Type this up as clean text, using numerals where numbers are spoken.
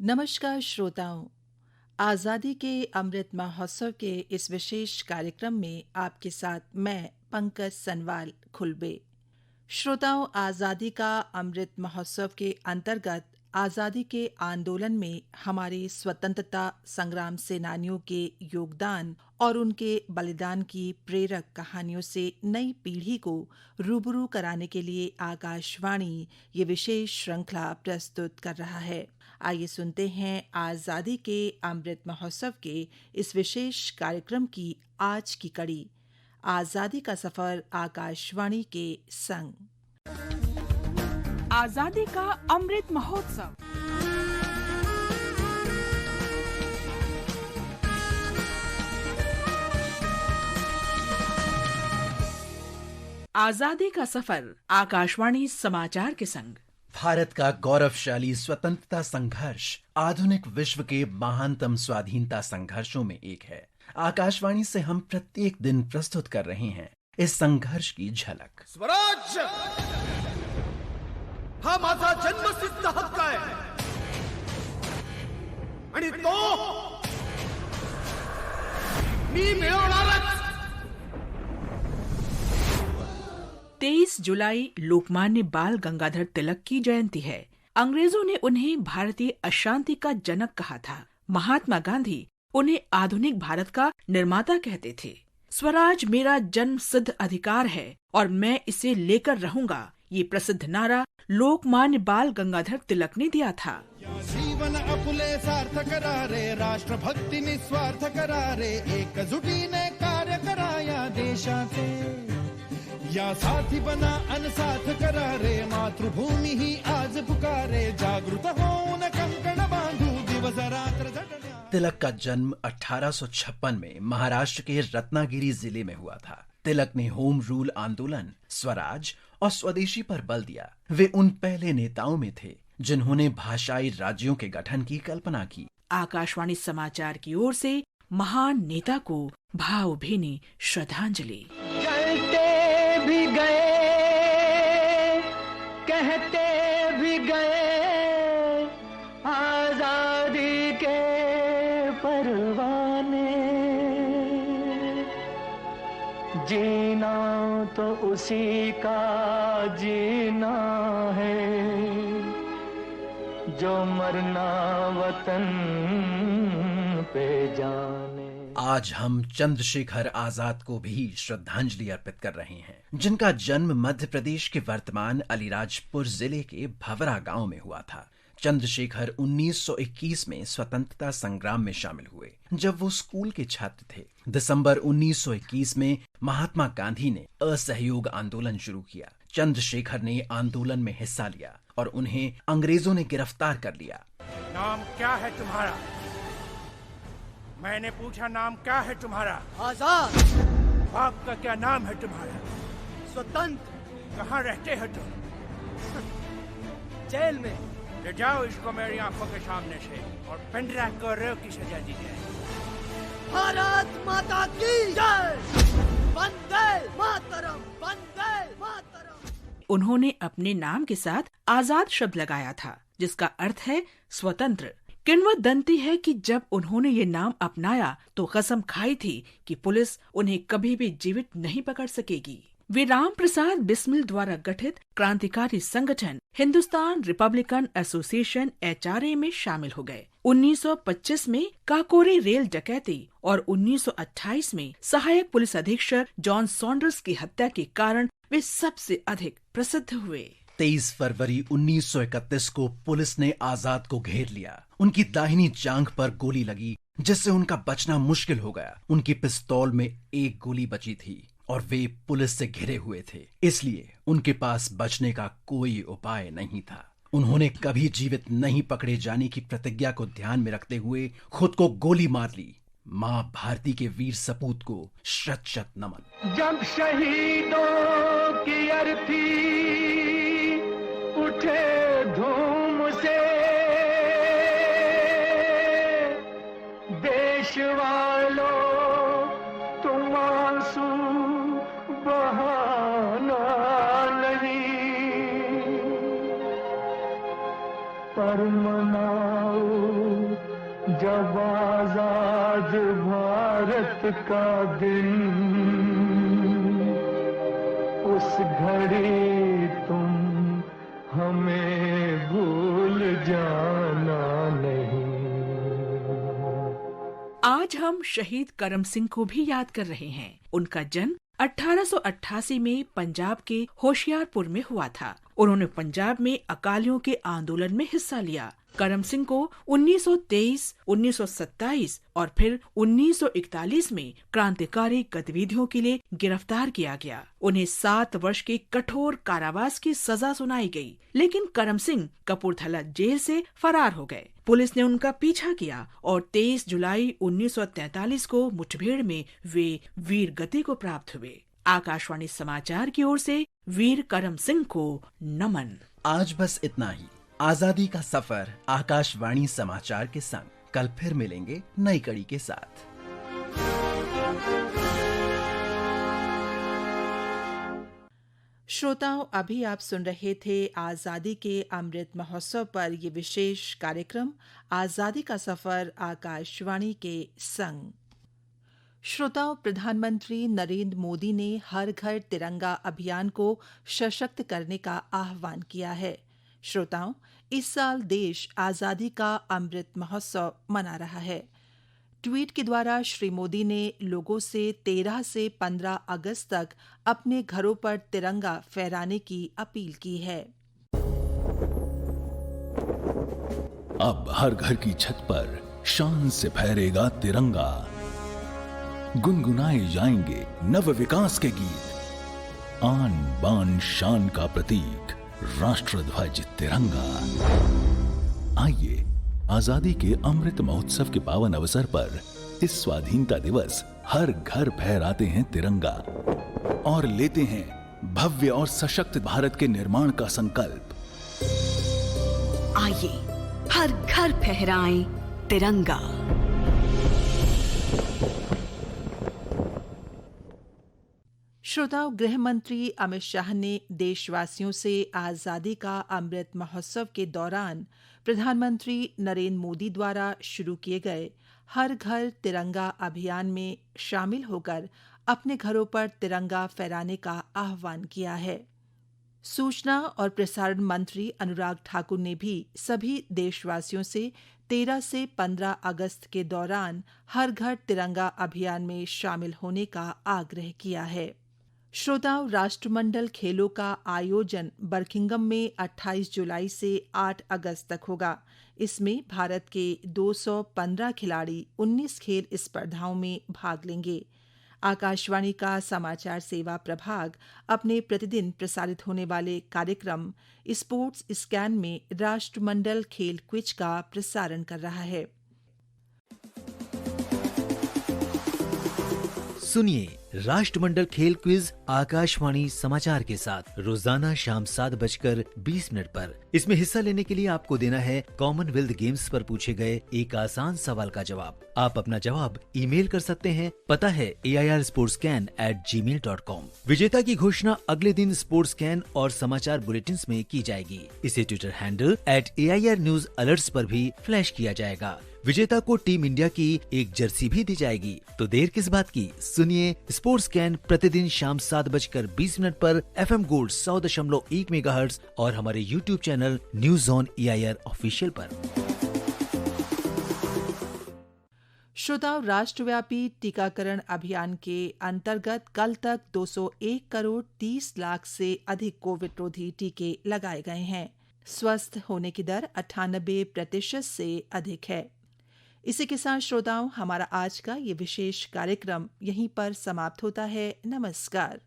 नमस्कार श्रोताओं, आज़ादी के अमृत महोत्सव के इस विशेष कार्यक्रम में आपके साथ मैं पंकज सनवाल खुलबे। श्रोताओं, आज़ादी का अमृत महोत्सव के अंतर्गत आज़ादी के आंदोलन में हमारे स्वतंत्रता संग्राम सेनानियों के योगदान और उनके बलिदान की प्रेरक कहानियों से नई पीढ़ी को रूबरू कराने के लिए आकाशवाणी ये विशेष श्रृंखला प्रस्तुत कर रहा है। आइए सुनते हैं आज़ादी के अमृत महोत्सव के इस विशेष कार्यक्रम की आज की कड़ी, आज़ादी का सफर आकाशवाणी के संग। आजादी का अमृत महोत्सव। आजादी का सफर आकाशवाणी समाचार के संग। भारत का गौरवशाली स्वतंत्रता संघर्ष आधुनिक विश्व के महानतम स्वाधीनता संघर्षों में एक है। आकाशवाणी से हम प्रत्येक दिन प्रस्तुत कर रहे हैं इस संघर्ष की झलक। स्वराज्य हा माझा जन्मसिद्ध हक्क आहे आणि तो मी मिळवणारच। 23 जुलाई लोकमान्य बाल गंगाधर तिलक की जयंती है। अंग्रेजों ने उन्हें भारतीय अशांति का जनक कहा था। महात्मा गांधी उन्हें आधुनिक भारत का निर्माता कहते थे। स्वराज मेरा जन्म सिद्ध अधिकार है और मैं इसे लेकर रहूंगा, ये प्रसिद्ध नारा लोकमान्य बाल गंगाधर तिलक ने दिया था। जीवन आपुले सार्थ करारे, राष्ट्रभक्ती निस्वार्थ करारे, एकजुटीने कार्य करा या देशाचे, या साथी बना अनसाथ करारे, मातृभूमी ही आज पुकारे, जागृत होऊन कंकण बांधू दिवस रात्र झटण्या। तिलक का जन्म 1856 में महाराष्ट्र के रत्नागिरी जिले में हुआ था। तिलक ने होम रूल आंदोलन, स्वराज और स्वदेशी पर बल दिया। वे उन पहले नेताओं में थे जिन्होंने भाषाई राज्यों के गठन की कल्पना की। आकाशवाणी समाचार की ओर से महान नेता को भावभीनी श्रद्धांजलि। चलते भी गए, कहते भी गए, आजादी के परवाने, जीना तो उसी का जीना है, जो मरना वतन पे जाने। आज हम चंद्रशेखर आजाद को भी श्रद्धांजलि अर्पित कर रहे हैं, जिनका जन्म मध्य प्रदेश के वर्तमान अलीराजपुर जिले के भवरा गांव में हुआ था। चंद्रशेखर 1921 में स्वतंत्रता संग्राम में शामिल हुए जब वो स्कूल के छात्र थे। दिसंबर 1921 में महात्मा गांधी ने असहयोग आंदोलन शुरू किया। चंद्रशेखर ने आंदोलन में हिस्सा लिया और उन्हें अंग्रेजों ने गिरफ्तार कर लिया। नाम क्या है तुम्हारा? मैंने पूछा नाम क्या है तुम्हारा? आजाद। बाप का क्या नाम है तुम्हारा? स्वतंत्र। कहाँ रहते हो तुम? जेल में। ले जाओ इसको मेरी आंखों के सामने से और पेंड्रा को रेव की सजा दी जाए। भारत माता की जय। वंदे मातरम, वंदे मातरम। उन्होंने अपने नाम के साथ आजाद शब्द लगाया था, जिसका अर्थ है स्वतंत्र। किंवदंती है कि जब उन्होंने ये नाम अपनाया तो कसम खाई थी कि पुलिस उन्हें कभी भी जीवित नहीं पकड़ सकेगी। वे राम प्रसाद बिस्मिल द्वारा गठित क्रांतिकारी संगठन हिंदुस्तान रिपब्लिकन एसोसिएशन HRA में शामिल हो गए। 1925 में काकोरी रेल डकैती और 1928 में सहायक पुलिस अधीक्षक जॉन सॉन्डर्स की हत्या के कारण वे सबसे अधिक प्रसिद्ध हुए। 23 फरवरी 1931 को पुलिस ने आजाद को घेर लिया। उनकी दाहिनी जांघ पर गोली लगी, जिससे उनका बचना मुश्किल हो गया। उनकी पिस्तौल में एक गोली बची थी और वे पुलिस से घिरे हुए थे, इसलिए उनके पास बचने का कोई उपाय नहीं था। उन्होंने कभी जीवित नहीं पकड़े जाने की प्रतिज्ञा को ध्यान में रखते हुए खुद को गोली मार ली। मां भारती के वीर सपूत को शत शत नमन। जब शहीदों की अर्थी उठे धूम से, देश वालों तुम आंसू बहाना नहीं, पर मनाओ जब आजाद भारत का दिन, उस घड़ी तुम हमें भूल जाना नहीं। आज हम शहीद करम सिंह को भी याद कर रहे हैं। उनका जन्म 1888 में पंजाब के होशियारपुर में हुआ था। उन्होंने पंजाब में अकालियों के आंदोलन में हिस्सा लिया। करम सिंह को 1923, 1927 और फिर 1941 में क्रांतिकारी गतिविधियों के लिए गिरफ्तार किया गया। उन्हें 7 वर्ष के कठोर कारावास की सजा सुनाई गई, लेकिन करम सिंह कपूरथला जेल से फरार हो गए। पुलिस ने उनका पीछा किया और 23 जुलाई 1943 को मुठभेड़ में वे वीर गति को प्राप्त हुए। आकाशवाणी समाचार की ओर से वीर करम सिंह को नमन। आज बस इतना ही। आजादी का सफर आकाशवाणी समाचार के संग। कल फिर मिलेंगे नई कड़ी के साथ। श्रोताओं, अभी आप सुन रहे थे आजादी के अमृत महोत्सव पर ये विशेष कार्यक्रम आजादी का सफर आकाशवाणी के संग। श्रोताओं, प्रधानमंत्री नरेंद्र मोदी ने हर घर तिरंगा अभियान को सशक्त करने का आह्वान किया है। श्रोताओं, इस साल देश आजादी का अमृत महोत्सव मना रहा है। ट्वीट के द्वारा श्री मोदी ने लोगों से 13 से 15 अगस्त तक अपने घरों पर तिरंगा फहराने की अपील की है। अब हर घर की छत पर शान से फहरेगा तिरंगा, गुनगुनाए जाएंगे नव विकास के गीत, आन बान शान का प्रतीक राष्ट्रध्वज तिरंगा। आइए आजादी के अमृत महोत्सव के पावन अवसर पर इस स्वाधीनता दिवस हर घर फहराते हैं तिरंगा और लेते हैं भव्य और सशक्त भारत के निर्माण का संकल्प। आइए हर घर फहराएं तिरंगा। श्रोताओं, गृह मंत्री अमित शाह ने देशवासियों से आजादी का अमृत महोत्सव के दौरान प्रधानमंत्री नरेंद्र मोदी द्वारा शुरू किए गए हर घर तिरंगा अभियान में शामिल होकर अपने घरों पर तिरंगा फहराने का आह्वान किया है। सूचना और प्रसारण मंत्री अनुराग ठाकुर ने भी सभी देशवासियों से 13 से 15 अगस्त के दौरान हर घर तिरंगा अभियान में शामिल होने का आग्रह किया है। श्रोताओं, राष्ट्रमंडल खेलों का आयोजन बर्किंघम में 28 जुलाई से 8 अगस्त तक होगा। इसमें भारत के 215 खिलाड़ी 19 खेल स्पर्धाओं में भाग लेंगे। आकाशवाणी का समाचार सेवा प्रभाग अपने प्रतिदिन प्रसारित होने वाले कार्यक्रम स्पोर्ट्स स्कैन में राष्ट्रमंडल खेल क्विज का प्रसारण कर रहा है। सुनिए राष्ट्रमंडल खेल क्विज आकाशवाणी समाचार के साथ रोजाना शाम 7:20 पर। इसमें हिस्सा लेने के लिए आपको देना है कॉमनवेल्थ गेम्स पर पूछे गए एक आसान सवाल का जवाब। आप अपना जवाब ईमेल कर सकते हैं। पता है airsportscan@gmail.com। विजेता की घोषणा अगले दिन स्पोर्ट्स कैन और समाचार बुलेटिन में की जाएगी। इसे Twitter handle @AIR News Alerts पर भी फ्लैश किया जाएगा। विजेता को टीम इंडिया की एक जर्सी भी दी जाएगी। तो देर किस बात की, सुनिए स्पोर्ट्स कैन प्रतिदिन शाम 7:20 पर FM गोल्ड 100.1 मेगाहर्ट्ज और हमारे YouTube channel news on AIR official पर। श्रोताओं, राष्ट्रव्यापी टीकाकरण अभियान के अंतर्गत कल तक 201 करोड़ 30 लाख से अधिक कोविड रोधी टीके लगाए गए हैं। स्वस्थ होने की दर 98% से अधिक है। इसी के साथ श्रोताओं, हमारा आज का ये विशेष कार्यक्रम यहीं पर समाप्त होता है। नमस्कार।